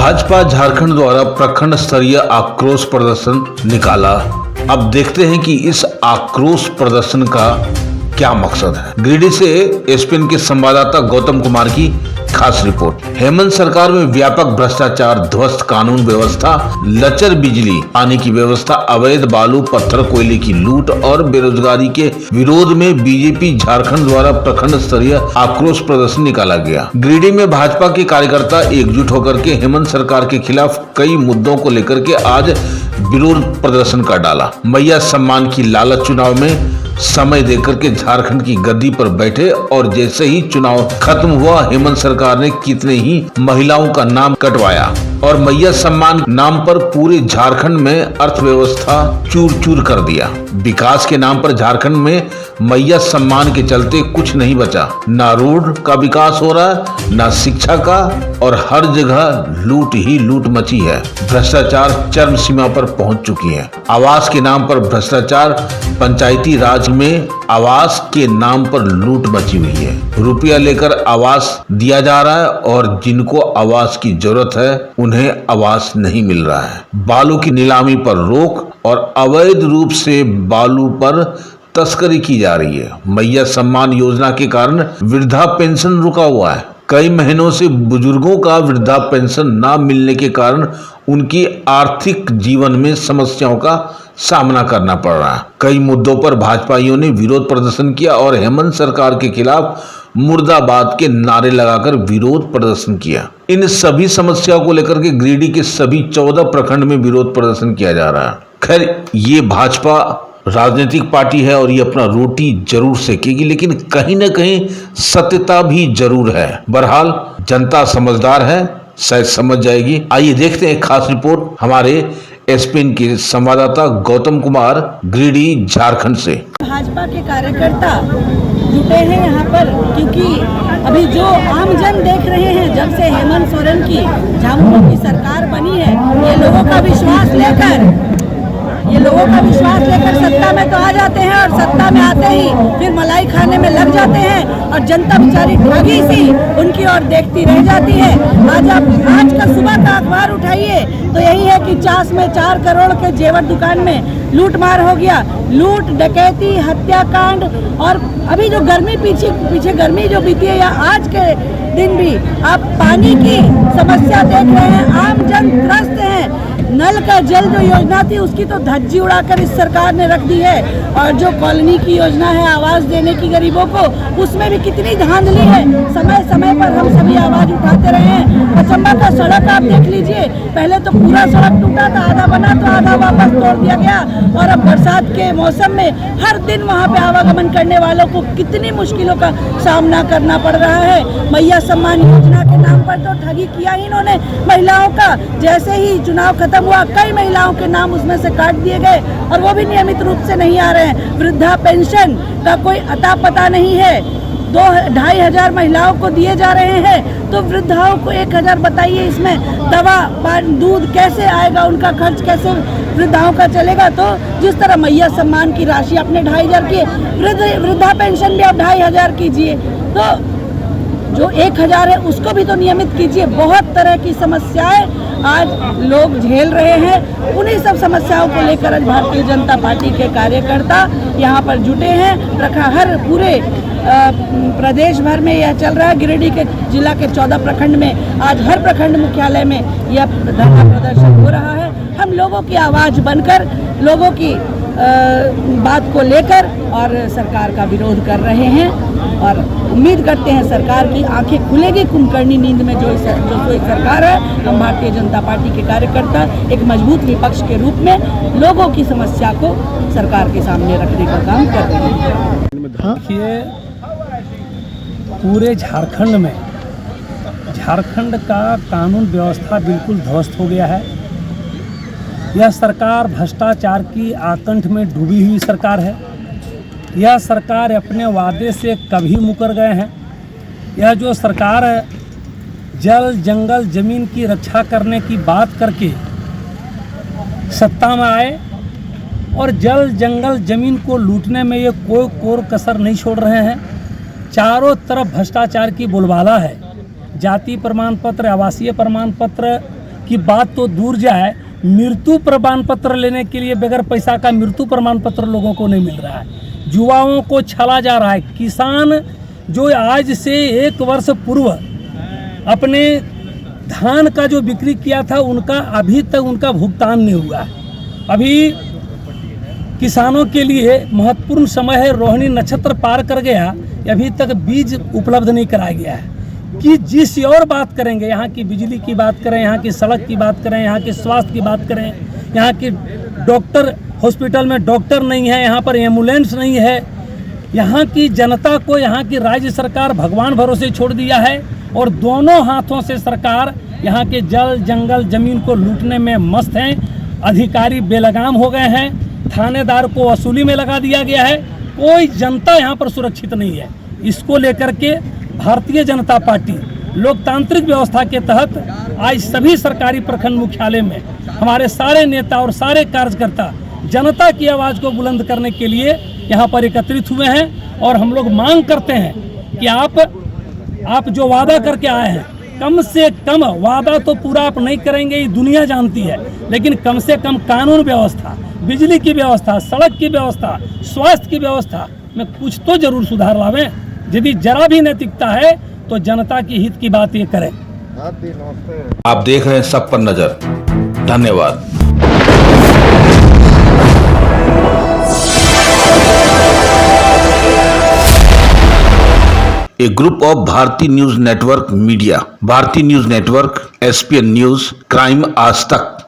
भाजपा झारखंड द्वारा प्रखंड स्तरीय आक्रोश प्रदर्शन निकाला। अब देखते हैं कि इस आक्रोश प्रदर्शन का क्या मकसद है। गिरिडीह से एसपीएन के संवाददाता गौतम कुमार की खास रिपोर्ट। हेमंत सरकार में व्यापक भ्रष्टाचार, ध्वस्त कानून व्यवस्था, लचर बिजली पानी की व्यवस्था, अवैध बालू पत्थर कोयले की लूट और बेरोजगारी के विरोध में बीजेपी झारखंड द्वारा प्रखंड स्तरीय आक्रोश प्रदर्शन निकाला गया। गिरिडीह में भाजपा के कार्यकर्ता एकजुट होकर के हेमंत सरकार के खिलाफ कई मुद्दों को लेकर के आज विरोध प्रदर्शन कर डाला। मैया सम्मान की लालच चुनाव में समय देकर के झारखंड की गद्दी पर बैठे और जैसे ही चुनाव खत्म हुआ, हेमंत सरकार ने कितने ही महिलाओं का नाम कटवाया और मैया सम्मान नाम पर पूरे झारखंड में अर्थव्यवस्था चूर चूर कर दिया। विकास के नाम पर झारखंड में मैया सम्मान के चलते कुछ नहीं बचा। ना रोड का विकास हो रहा है, ना शिक्षा का, और हर जगह लूट ही लूट मची है। भ्रष्टाचार चरम सीमा पर पहुंच चुकी है। आवास के नाम पर भ्रष्टाचार, पंचायती राज में आवास के नाम पर लूट मची हुई है। रुपया लेकर आवास दिया जा रहा है और जिनको आवास की जरूरत है उन्हें आवास नहीं मिल रहा है। बालू की नीलामी पर रोक और अवैध रूप से बालू पर तस्करी की जा रही है। मैया सम्मान योजना के कारण वृद्धा पेंशन रुका हुआ है। कई महीनों से बुजुर्गों का वृद्धा पेंशन न मिलने के कारण उनकी आर्थिक जीवन में समस्याओं का सामना करना पड़ रहा है। कई मुद्दों पर भाजपाइयों ने विरोध प्रदर्शन किया और हेमंत सरकार के खिलाफ मुर्दाबाद के नारे लगाकर विरोध प्रदर्शन किया। इन सभी समस्याओं को लेकर के गिरिडीह के सभी 14 प्रखंड में विरोध प्रदर्शन किया जा रहा है। खैर, ये भाजपा राजनीतिक पार्टी है और ये अपना रोटी जरूर सेकेगी, लेकिन कहीं न कहीं सत्यता भी जरूर है। बहरहाल जनता समझदार है, शायद समझ जाएगी। आइए देखते हैं खास रिपोर्ट हमारे एसपीएन के संवाददाता गौतम कुमार, गिरिडीह, झारखंड से। भाजपा के कार्यकर्ता जुटे हैं यहाँ पर, क्योंकि अभी जो आमजन देख रहे हैं, जब से हेमंत सोरेन की झामुमो की सरकार बनी है, ये लोगों का विश्वास लेकर सत्ता में तो आ जाते हैं और सत्ता में आते ही फिर मलाई खाने में लग जाते हैं और जनता बेचारी भागी सी उनकी ओर देखती रह जाती है। आज का सुबह का अखबार उठाइए तो यही है कि चास में 4 करोड़ के जेवर दुकान में लूट मार हो गया। लूट, डकैती, हत्याकांड, और अभी जो गर्मी पीछे गर्मी जो बीती है, या आज के दिन भी आप पानी की समस्या देख रहे हैं। आम जन त्रस्त है। नल का जल जो योजना थी उसकी तो धज्जी उड़ाकर इस सरकार ने रख दी है, और जो कॉलोनी की योजना है आवास देने की गरीबों को, उसमें भी कितनी धांधली है। समय समय पर हम सभी आवाज उठाते रहे हैं। अचंबा का सड़क आप देख लीजिए, पहले तो पूरा सड़क टूटा था, आधा बना तो आधा वापस तोड़ दिया गया, और अब बरसात के मौसम में हर दिन वहाँ पे आवागमन करने वालों को कितनी मुश्किलों का सामना करना पड़ रहा है। मैया सम्मान योजना के नाम पर तो ठगी किया ही इन्होंने महिलाओं का। जैसे ही चुनाव खत्म हुआ, कई महिलाओं के नाम उसमें से काट दिए गए और वो भी नियमित रूप से नहीं आ रहे हैं। वृद्धा पेंशन का कोई अता पता नहीं है। 2-2,500 महिलाओं को दिए जा रहे हैं, तो वृद्धाओं को 1,000 बताइए, इसमें दवा, दूध कैसे आएगा, उनका खर्च कैसे वृद्धाओं का चलेगा। तो जिस तरह मैया सम्मान की राशि अपने 2,500 की, वृद्धा पेंशन भी आप 2,500 कीजिए, तो जो 1,000 है उसको भी तो नियमित कीजिए। बहुत तरह की समस्याएं आज लोग झेल रहे हैं। उन्हीं सब समस्याओं को लेकर आज भारतीय जनता पार्टी के कार्यकर्ता यहाँ पर जुटे हैं। हर पूरे प्रदेश भर में यह चल रहा है। गिरिडीह के जिला के 14 प्रखंड में आज हर प्रखंड मुख्यालय में यह धरना प्रदर्शन हो रहा है। हम लोगों की आवाज़ बनकर, लोगों की बात को लेकर और सरकार का विरोध कर रहे हैं, और उम्मीद करते हैं सरकार की आंखें खुलेगी कुंभकर्णी नींद में। जो कोई सरकार है, हम भारतीय जनता पार्टी के कार्यकर्ता एक मजबूत विपक्ष के रूप में लोगों की समस्या को सरकार के सामने रखने का काम कर रहे हैं। देखिए, पूरे झारखंड में झारखंड का कानून व्यवस्था बिल्कुल ध्वस्त हो गया है। यह सरकार भ्रष्टाचार की आकंठ में डूबी हुई सरकार है। यह सरकार अपने वादे से कभी मुकर गए हैं। यह जो सरकार है, जल, जंगल, ज़मीन की रक्षा करने की बात करके सत्ता में आए और जल, जंगल, ज़मीन को लूटने में ये कोई कोर कसर नहीं छोड़ रहे हैं। चारों तरफ भ्रष्टाचार की बोलबाला है। जाति प्रमाण पत्र, आवासीय प्रमाण पत्र, की बात तो दूर जाए, मृत्यु प्रमाण पत्र लेने के लिए बगैर पैसा का मृत्यु प्रमाण पत्र लोगों को नहीं मिल रहा है। युवाओं को छला जा रहा है। किसान जो आज से 1 वर्ष पूर्व अपने धान का जो बिक्री किया था, उनका अभी तक उनका भुगतान नहीं हुआ है। अभी किसानों के लिए महत्वपूर्ण समय है, रोहिणी नक्षत्र पार कर गया, अभी तक बीज उपलब्ध नहीं कराया गया है। कि जिस और बात करेंगे, यहाँ की बिजली की बात करें, यहाँ की सड़क की बात करें, यहाँ के स्वास्थ्य की बात करें, यहाँ की डॉक्टर, हॉस्पिटल में डॉक्टर नहीं है, यहाँ पर एम्बुलेंस नहीं है, यहाँ की जनता को यहाँ की राज्य सरकार भगवान भरोसे छोड़ दिया है और दोनों हाथों से सरकार यहाँ के जल जंगल जमीन को लूटने में मस्त हैं। अधिकारी बेलगाम हो गए हैं, थानेदार को वसूली में लगा दिया गया है, कोई जनता यहाँ पर सुरक्षित नहीं है। इसको लेकर के भारतीय जनता पार्टी लोकतांत्रिक व्यवस्था के तहत आज सभी सरकारी प्रखंड मुख्यालय में हमारे सारे नेता और सारे कार्यकर्ता जनता की आवाज़ को बुलंद करने के लिए यहाँ पर एकत्रित हुए हैं। और हम लोग मांग करते हैं कि आप जो वादा करके आए हैं, कम से कम, वादा तो पूरा आप नहीं करेंगे, ये दुनिया जानती है, लेकिन कम से कम कानून व्यवस्था, बिजली की व्यवस्था, सड़क की व्यवस्था, स्वास्थ्य की व्यवस्था में कुछ तो जरूर सुधार लावें। यदि जरा भी नैतिकता है तो जनता की हित की बात ये करें। आप देख रहे हैं सब पर नजर। धन्यवाद। ए ग्रुप ऑफ भारतीय न्यूज नेटवर्क मीडिया, भारतीय news network, SPN news, crime आज तक।